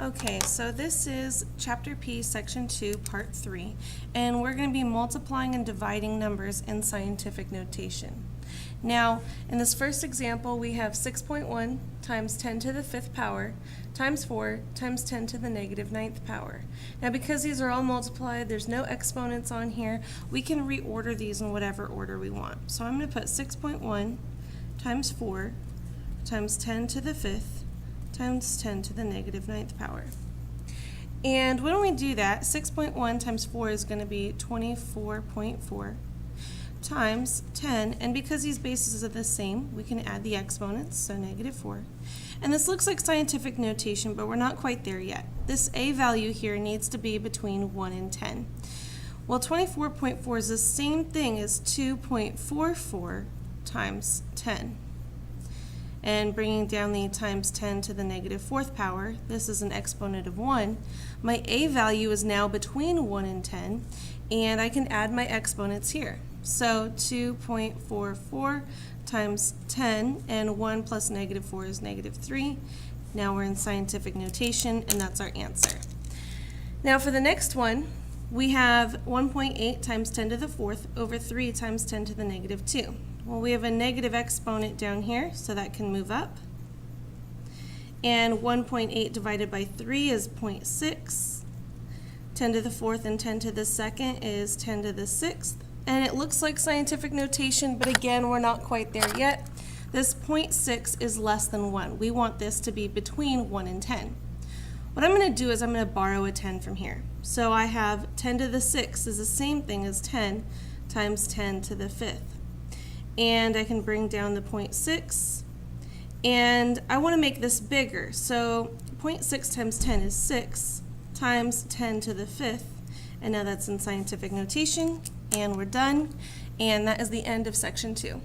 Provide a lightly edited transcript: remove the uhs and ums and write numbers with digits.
Okay, so this is Chapter P, Section 2, Part 3, and we're going to be multiplying and dividing numbers in scientific notation. Now, in this first example, we have 6.1 times 10 to the 5th power times 4 times 10 to the negative 9th power. Now, because these are all multiplied, there's no exponents on here, we can reorder these in whatever order we want. So I'm going to put 6.1 times 4 times 10 to the 5th times 10 to the negative 9th power. And when we do that, 6.1 times 4 is going to be 24.4 times 10, and because these bases are the same, we can add the exponents, so negative 4. And this looks like scientific notation, but we're not quite there yet. This a value here needs to be between 1 and 10. Well, 24.4 is the same thing as 2.44 times 10. And bringing down the times 10 to the negative 4th power, this is an exponent of 1. My a value is now between 1 and 10, and I can add my exponents here. So 2.44 times 10, and 1 plus negative 4 is negative 3. Now we're in scientific notation, and that's our answer. Now for the next one, we have 1.8 times 10 to the 4th over 3 times 10 to the negative 2. Well, we have a negative exponent down here, so that can move up. And 1.8 divided by 3 is 0.6. 10 to the 4th and 10 to the 2nd is 10 to the 6th. And it looks like scientific notation, but again, we're not quite there yet. This 0.6 is less than 1. We want this to be between 1 and 10. What I'm going to do is I'm going to borrow a 10 from here. So I have 10 to the 6th is the same thing as 10 times 10 to the 5th. And I can bring down the 0.6, and I want to make this bigger. So 0.6 times 10 is 6 times 10 to the 5th, and now that's in scientific notation, and we're done, and that is the end of section 2.